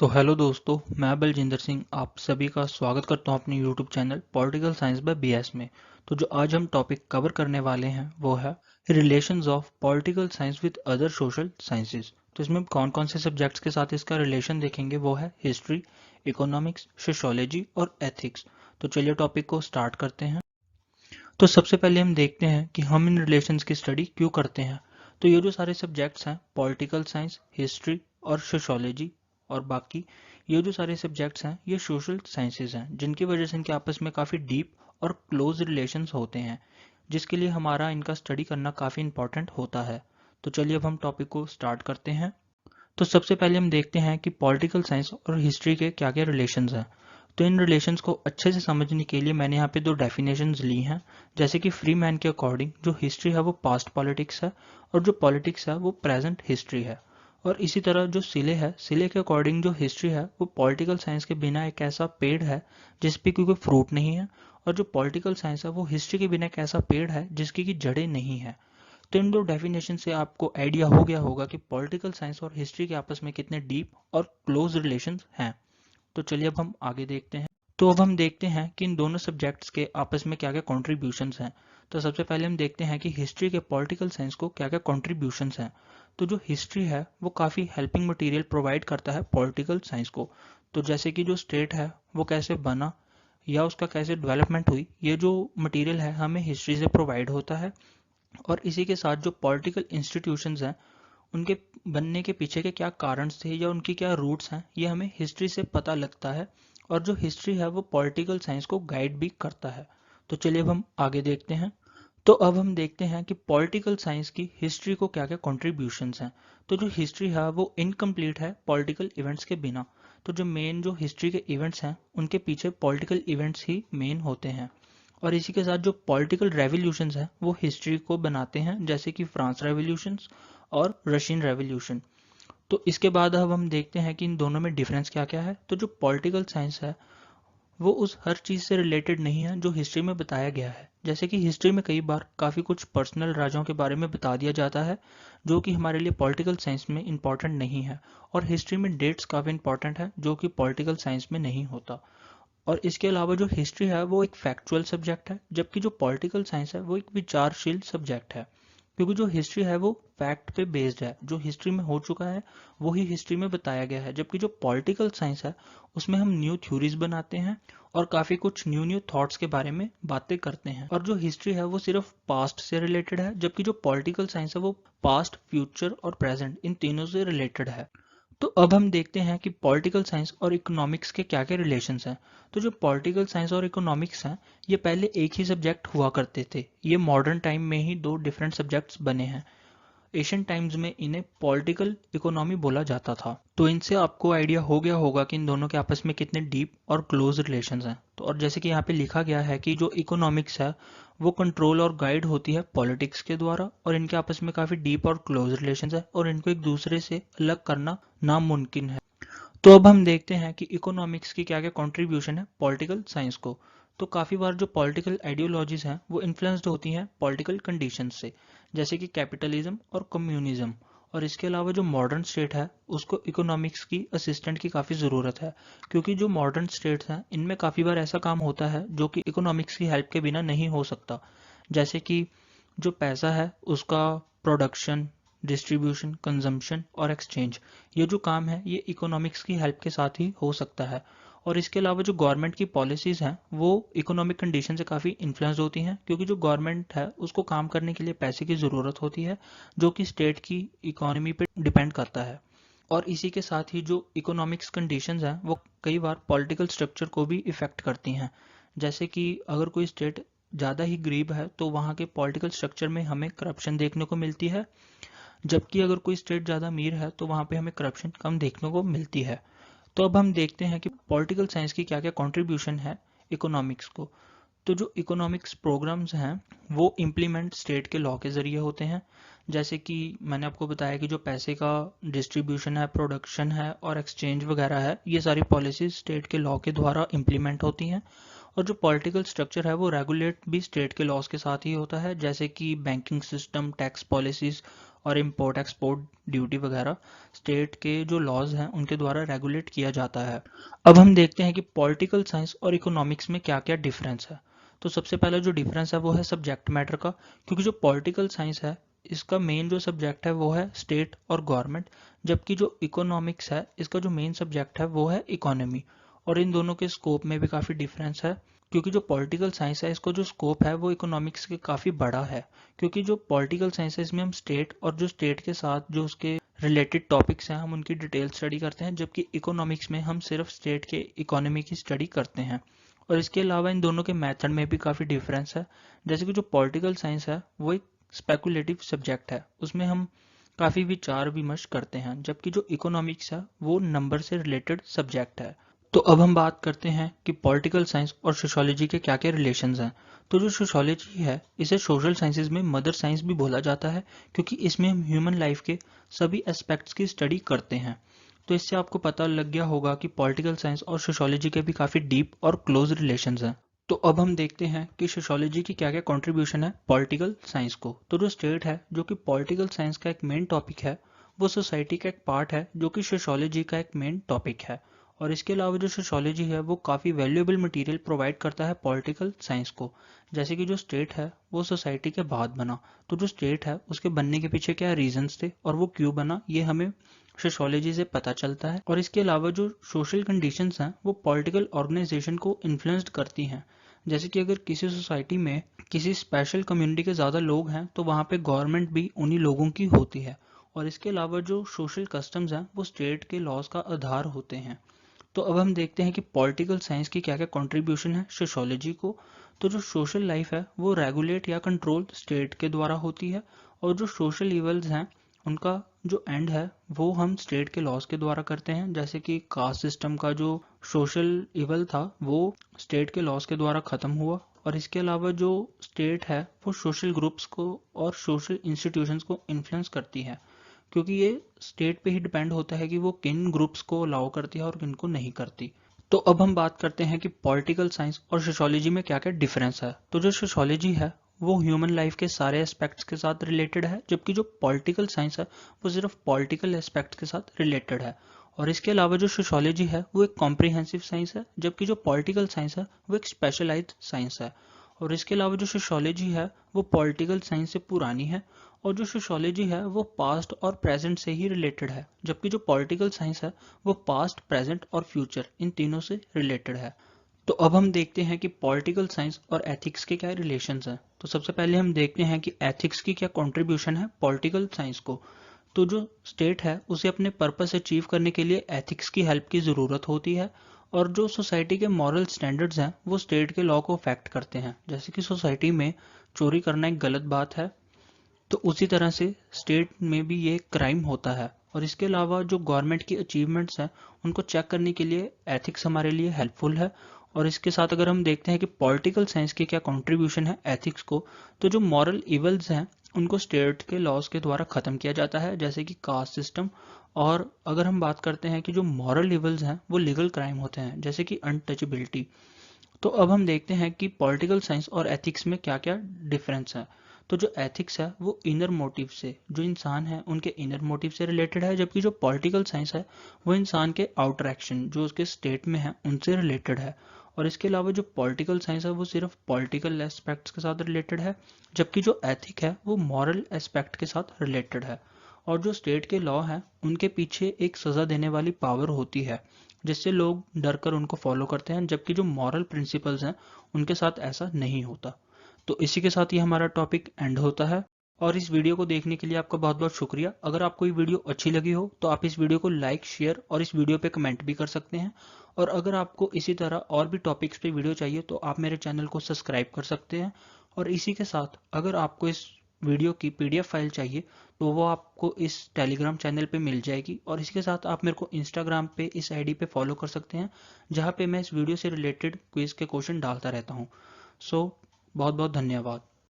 तो हेलो दोस्तों, मैं बलजिंदर सिंह आप सभी का स्वागत करता हूं अपने YouTube channel political science by BS में। तो जो आज हम टॉपिक कवर करने वाले हैं वो है relations of political science with other social sciences. तो इसमें हम कौन कौन से सब्जेक्ट्स के साथ इसका रिलेशन देखेंगे वो है हिस्ट्री, इकोनॉमिक्स, सोशियोलॉजी और एथिक्स। तो चलिए टॉपिक को स्टार्ट करते हैं। तो सबसे पहले हम देखते हैं कि हम इन रिलेशंस की स्टडी क्यों करते हैं। तो ये जो सारे सब्जेक्ट्स हैं पॉलिटिकल साइंस, हिस्ट्री और सोशियोलॉजी और बाकी ये जो सारे सब्जेक्ट्स हैं ये सोशल साइंसेज हैं, जिनकी वजह से इनके आपस में काफ़ी डीप और क्लोज रिलेशंस होते हैं, जिसके लिए हमारा इनका स्टडी करना काफ़ी इंपॉर्टेंट होता है। तो चलिए अब हम टॉपिक को स्टार्ट करते हैं। तो सबसे पहले हम देखते हैं कि पॉलिटिकल साइंस और हिस्ट्री के क्या क्या रिलेशंस हैं। तो इन रिलेशंस को अच्छे से समझने के लिए मैंने यहाँ पे दो डेफिनेशंस ली हैं। जैसे कि फ्री मैन के अकॉर्डिंग जो हिस्ट्री है वो पास्ट पॉलिटिक्स है और जो पॉलिटिक्स है वो प्रेजेंट हिस्ट्री है। और इसी तरह जो सिले है, सिले के अकॉर्डिंग जो हिस्ट्री है वो पॉलिटिकल साइंस के बिना एक ऐसा पेड़ है जिस पे कोई फ्रूट नहीं है, और जो पॉलिटिकल साइंस है वो हिस्ट्री के बिना एक ऐसा पेड़ है जिसकी की जड़ें नहीं है। तो इन दो डेफिनेशन से आपको आइडिया हो गया होगा कि पॉलिटिकल साइंस और हिस्ट्री के आपस में कितने डीप और क्लोज रिलेशंस हैं। तो चलिए अब हम आगे देखते हैं। तो अब हम देखते हैं कि इन दोनों सब्जेक्ट्स के आपस में क्या क्या कॉन्ट्रीब्यूशंस हैं। तो सबसे पहले हम देखते हैं कि हिस्ट्री के पॉलिटिकल साइंस को क्या क्या कॉन्ट्रीब्यूशंस हैं। तो जो हिस्ट्री है वो काफ़ी हेल्पिंग मटेरियल प्रोवाइड करता है पॉलिटिकल साइंस को। तो जैसे कि जो स्टेट है वो कैसे बना या उसका कैसे डेवलपमेंट हुई, ये जो मटेरियल है हमें हिस्ट्री से प्रोवाइड होता है। और इसी के साथ जो पॉलिटिकल इंस्टीट्यूशंस हैं उनके बनने के पीछे के क्या कारण थे या उनकी क्या रूट्स हैं, ये हमें हिस्ट्री से पता लगता है। और जो हिस्ट्री है वो पॉलिटिकल साइंस को गाइड भी करता है। तो चलिए अब हम आगे देखते हैं। तो अब हम देखते हैं कि पॉलिटिकल साइंस की हिस्ट्री को क्या क्या कॉन्ट्रीब्यूशंस हैं। तो जो हिस्ट्री है वो इनकम्प्लीट है पॉलिटिकल इवेंट्स के बिना। तो जो हिस्ट्री के इवेंट्स हैं उनके पीछे पॉलिटिकल इवेंट्स ही मेन होते हैं। और इसी के साथ जो पॉलिटिकल रेवोल्यूशंस हैं वो हिस्ट्री को बनाते हैं, जैसे कि फ्रांस रेवोल्यूशंस और रशियन रेवोल्यूशन। तो इसके बाद अब हम देखते हैं कि इन दोनों में डिफरेंस क्या क्या है। तो जो पॉलिटिकल साइंस है वो उस हर चीज़ से रिलेटेड नहीं है जो हिस्ट्री में बताया गया है। जैसे कि हिस्ट्री में कई बार काफ़ी कुछ पर्सनल राजाओं के बारे में बता दिया जाता है जो कि हमारे लिए पॉलिटिकल साइंस में इंपॉर्टेंट नहीं है। और हिस्ट्री में डेट्स काफ़ी इंपॉर्टेंट है जो कि पॉलिटिकल साइंस में नहीं होता। और इसके अलावा जो हिस्ट्री है वो एक फैक्चुअल सब्जेक्ट है, जबकि जो पॉलिटिकल साइंस है वो एक विचारशील सब्जेक्ट है। क्योंकि जो हिस्ट्री है वो फैक्ट पे बेस्ड है, जो हिस्ट्री में हो चुका है वही हिस्ट्री में बताया गया है। जबकि जो पॉलिटिकल साइंस है उसमें हम न्यू थ्योरीज बनाते हैं और काफी कुछ न्यू न्यू थॉट्स के बारे में बातें करते हैं। और जो हिस्ट्री है वो सिर्फ पास्ट से रिलेटेड है, जबकि जो पॉलिटिकल साइंस है वो पास्ट, फ्यूचर और प्रेजेंट इन तीनों से रिलेटेड है। तो अब हम देखते हैं कि पॉलिटिकल साइंस और इकोनॉमिक्स के क्या क्या रिलेशंस हैं। तो जो पॉलिटिकल साइंस और इकोनॉमिक्स हैं ये पहले एक ही सब्जेक्ट हुआ करते थे। ये मॉडर्न टाइम में ही दो डिफरेंट सब्जेक्ट्स बने हैं। एशियन टाइम्स में इन्हें पॉलिटिकल इकोनॉमी बोला जाता था। तो इनसे आपको आइडिया हो गया होगा कि इन दोनों के आपस में कितने डीप और क्लोज रिलेशंस हैं। तो और जैसे कि यहाँ पे लिखा गया है कि जो इकोनॉमिक्स है वो कंट्रोल और गाइड होती है पॉलिटिक्स के द्वारा, और इनके आपस में काफ़ी डीप और क्लोज रिलेशंस है और इनको एक दूसरे से अलग करना नामुमकिन है। तो अब हम देखते हैं कि इकोनॉमिक्स की क्या क्या कंट्रीब्यूशन है पॉलिटिकल साइंस को। तो काफ़ी बार जो पॉलिटिकल आइडियोलॉजीज हैं वो इन्फ्लुएंस्ड होती हैं पॉलिटिकल कंडीशंस से, जैसे कि कैपिटलिज्म और कम्युनिज्म। और इसके अलावा जो मॉडर्न स्टेट है उसको इकोनॉमिक्स की असिस्टेंट की काफ़ी ज़रूरत है, क्योंकि जो मॉडर्न स्टेट्स हैं इनमें काफ़ी बार ऐसा काम होता है जो कि इकोनॉमिक्स की हेल्प के बिना नहीं हो सकता। जैसे कि जो पैसा है उसका प्रोडक्शन, डिस्ट्रीब्यूशन, कंजम्पशन और एक्सचेंज, ये जो काम है ये इकोनॉमिक्स की हेल्प के साथ ही हो सकता है। और इसके अलावा जो गवर्नमेंट की पॉलिसीज़ हैं वो इकोनॉमिक कंडीशन से काफ़ी इन्फ्लुएंस होती हैं, क्योंकि जो गवर्नमेंट है उसको काम करने के लिए पैसे की ज़रूरत होती है जो कि स्टेट की इकोनॉमी पे डिपेंड करता है। और इसी के साथ ही जो इकोनॉमिक्स कंडीशंस हैं वो कई बार पॉलिटिकल स्ट्रक्चर को भी इफ़ेक्ट करती हैं। जैसे कि अगर कोई स्टेट ज़्यादा ही गरीब है तो वहाँ के पॉलिटिकल स्ट्रक्चर में हमें करप्शन देखने को मिलती है, जबकि अगर कोई स्टेट ज़्यादा अमीर है तो वहाँ पे हमें करप्शन कम देखने को मिलती है। तो अब हम देखते हैं कि पॉलिटिकल साइंस की क्या क्या कंट्रीब्यूशन है इकोनॉमिक्स को। तो जो इकोनॉमिक्स प्रोग्राम्स हैं वो इम्प्लीमेंट स्टेट के लॉ के ज़रिए होते हैं। जैसे कि मैंने आपको बताया कि जो पैसे का डिस्ट्रीब्यूशन है, प्रोडक्शन है और एक्सचेंज वगैरह है, ये सारी पॉलिसीज स्टेट के लॉ के द्वारा इम्प्लीमेंट होती हैं। और जो पॉलिटिकल स्ट्रक्चर है वो रेगुलेट भी स्टेट के लॉज के साथ ही होता है, जैसे कि बैंकिंग सिस्टम, टैक्स पॉलिसीज और इम्पोर्ट एक्सपोर्ट ड्यूटी वगैरह स्टेट के जो लॉज हैं उनके द्वारा रेगुलेट किया जाता है। अब हम देखते हैं कि पॉलिटिकल साइंस और इकोनॉमिक्स में क्या क्या डिफरेंस है। तो सबसे पहला जो डिफरेंस है वो है सब्जेक्ट मैटर का, क्योंकि जो पॉलिटिकल साइंस है इसका मेन जो सब्जेक्ट है वो है स्टेट और गवर्नमेंट, जबकि जो इकोनॉमिक्स है इसका जो मेन सब्जेक्ट है वो है इकोनॉमी। और इन दोनों के स्कोप में भी काफ़ी डिफरेंस है, क्योंकि जो पॉलिटिकल साइंस है इसको जो स्कोप है वो इकोनॉमिक्स के काफ़ी बड़ा है। क्योंकि जो पॉलिटिकल साइंस है इसमें हम स्टेट और जो स्टेट के साथ जो उसके रिलेटेड टॉपिक्स हैं हम उनकी डिटेल स्टडी करते हैं, जबकि इकोनॉमिक्स में हम सिर्फ स्टेट के इकोनॉमी की स्टडी करते हैं। और इसके अलावा इन दोनों के मेथड में भी काफ़ी डिफरेंस है। जैसे कि जो पॉलिटिकल साइंस है वो एक स्पेकुलेटिव सब्जेक्ट है, उसमें हम काफ़ी विचार विमर्श करते हैं, जबकि जो इकोनॉमिक्स है वो नंबर से रिलेटेड सब्जेक्ट है। तो अब हम बात करते हैं कि पॉलिटिकल साइंस और सोशियोलॉजी के क्या क्या रिलेशंस हैं। तो जो सोशियोलॉजी है इसे सोशल साइंसेज में मदर साइंस भी बोला जाता है, क्योंकि इसमें हम ह्यूमन लाइफ के सभी एस्पेक्ट्स की स्टडी करते हैं। तो इससे आपको पता लग गया होगा कि पॉलिटिकल साइंस और सोशियोलॉजी के भी काफ़ी डीप और क्लोज रिलेशंस हैं। तो अब हम देखते हैं कि सोशियोलॉजी की क्या क्या कंट्रीब्यूशन है पॉलिटिकल साइंस को। तो जो स्टेट है जो कि पॉलिटिकल साइंस का एक मेन टॉपिक है, वो सोसाइटी का एक पार्ट है जो कि सोशियोलॉजी का एक मेन टॉपिक है। और इसके अलावा जो सोशियोलॉजी है वो काफ़ी वैल्यूएबल मटेरियल प्रोवाइड करता है पॉलिटिकल साइंस को। जैसे कि जो स्टेट है वो सोसाइटी के बाद बना, तो जो स्टेट है उसके बनने के पीछे क्या रीजंस थे और वो क्यों बना ये हमें सोशियोलॉजी से पता चलता है। और इसके अलावा जो सोशल कंडीशंस हैं वो पॉलिटिकल ऑर्गेनाइजेशन को इन्फ्लुएंस्ड करती हैं। जैसे कि अगर किसी सोसाइटी में किसी स्पेशल कम्युनिटी के ज़्यादा लोग हैं तो वहाँ पे गवर्नमेंट भी उन्हीं लोगों की होती है। और इसके अलावा जो सोशल कस्टम्स हैं वो स्टेट के लॉज का आधार होते हैं। तो अब हम देखते हैं कि पॉलिटिकल साइंस की क्या क्या कंट्रीब्यूशन है सोशियोलॉजी को। तो जो सोशल लाइफ है वो रेगुलेट या कंट्रोल स्टेट के द्वारा होती है, और जो सोशल इवल्स हैं उनका जो एंड है वो हम स्टेट के लॉज के द्वारा करते हैं। जैसे कि कास्ट सिस्टम का जो सोशल इवल था वो स्टेट के लॉज के द्वारा ख़त्म हुआ। और इसके अलावा जो स्टेट है वो सोशल ग्रुप्स को और सोशल इंस्टीट्यूशंस को इन्फ्लुएंस करती है, क्योंकि ये स्टेट पे ही डिपेंड होता है कि वो किन ग्रुप्स को अलाउ करती है और किन को नहीं करती। तो अब हम बात करते हैं कि पॉलिटिकल साइंस और सोशियोलॉजी में क्या क्या डिफरेंस है। तो जो सोशियोलॉजी है वो ह्यूमन लाइफ के सारे एस्पेक्ट्स के साथ रिलेटेड है, जबकि जो पॉलिटिकल साइंस है वो सिर्फ पॉलिटिकल एस्पेक्ट्स के साथ रिलेटेड है। और इसके अलावा जो सोशियोलॉजी है वो एक कॉम्प्रिहेंसिव साइंस है, जबकि जो पॉलिटिकल साइंस है वो एक स्पेशलाइज्ड साइंस है। और इसके अलावा जो सोशियोलॉजी है वो पॉलिटिकल साइंस से पुरानी है, और जो सोशियोलॉजी है वो पास्ट और प्रेजेंट से ही रिलेटेड है, जबकि जो पॉलिटिकल साइंस है वो पास्ट प्रेजेंट और फ्यूचर इन तीनों से रिलेटेड है। तो अब हम देखते हैं कि पॉलिटिकल साइंस और एथिक्स के क्या रिलेशंस हैं। तो सबसे पहले हम देखते हैं कि एथिक्स की क्या कंट्रीब्यूशन है पॉलिटिकल साइंस को। तो जो स्टेट है उसे अपने पर्पस अचीव करने के लिए एथिक्स की हेल्प की ज़रूरत होती है। और जो सोसाइटी के मॉरल स्टैंडर्ड्स हैं वो स्टेट के लॉ को अफेक्ट करते हैं। जैसे कि सोसाइटी में चोरी करना एक गलत बात है, तो उसी तरह से स्टेट में भी ये क्राइम होता है। और इसके अलावा जो गवर्नमेंट की अचीवमेंट्स हैं उनको चेक करने के लिए एथिक्स हमारे लिए हेल्पफुल है। और इसके साथ अगर हम देखते हैं कि पॉलिटिकल साइंस की क्या कंट्रीब्यूशन है एथिक्स को, तो जो मॉरल इवल्स हैं उनको स्टेट के लॉज के द्वारा ख़त्म किया जाता है, जैसे कि कास्ट सिस्टम। और अगर हम बात करते हैं कि जो मॉरल इवल्स हैं वो लीगल क्राइम होते हैं, जैसे कि अनटचेबिलिटी। तो अब हम देखते हैं कि पॉलिटिकल साइंस और एथिक्स में क्या क्या डिफरेंस है। तो जो एथिक्स है वो इनर मोटिव से, जो इंसान है उनके इनर मोटिव से रिलेटेड है, जबकि जो पॉलिटिकल साइंस है वो इंसान के आउटर एक्शन जो उसके स्टेट में है उनसे रिलेटेड है। और इसके अलावा जो पॉलिटिकल साइंस है वो सिर्फ पॉलिटिकल एस्पेक्ट्स के साथ रिलेटेड है, जबकि जो एथिक है वो मॉरल एस्पेक्ट के साथ रिलेटेड है। और जो स्टेट के लॉ हैं उनके पीछे एक सज़ा देने वाली पावर होती है, जिससे लोग डर कर उनको फॉलो करते हैं, जबकि जो मॉरल प्रिंसिपल्स हैं उनके साथ ऐसा नहीं होता। तो इसी के साथ ही हमारा टॉपिक एंड होता है। और इस वीडियो को देखने के लिए आपका बहुत बहुत शुक्रिया। अगर आपको ये वीडियो अच्छी लगी हो तो आप इस वीडियो को लाइक शेयर और इस वीडियो पे कमेंट भी कर सकते हैं। और अगर आपको इसी तरह और भी टॉपिक्स पे वीडियो चाहिए तो आप मेरे चैनल को सब्सक्राइब कर सकते हैं। और इसी के साथ अगर आपको इस वीडियो की पीडीएफ फाइल चाहिए तो वो आपको इस टेलीग्राम चैनल पे मिल जाएगी। और इसके साथ आप मेरे को इंस्टाग्राम पे इस आईडी पे फॉलो कर सकते हैं, जहाँ पे मैं इस वीडियो से रिलेटेड क्विज के क्वेश्चन डालता रहता हूँ। सो बहुत बहुत धन्यवाद।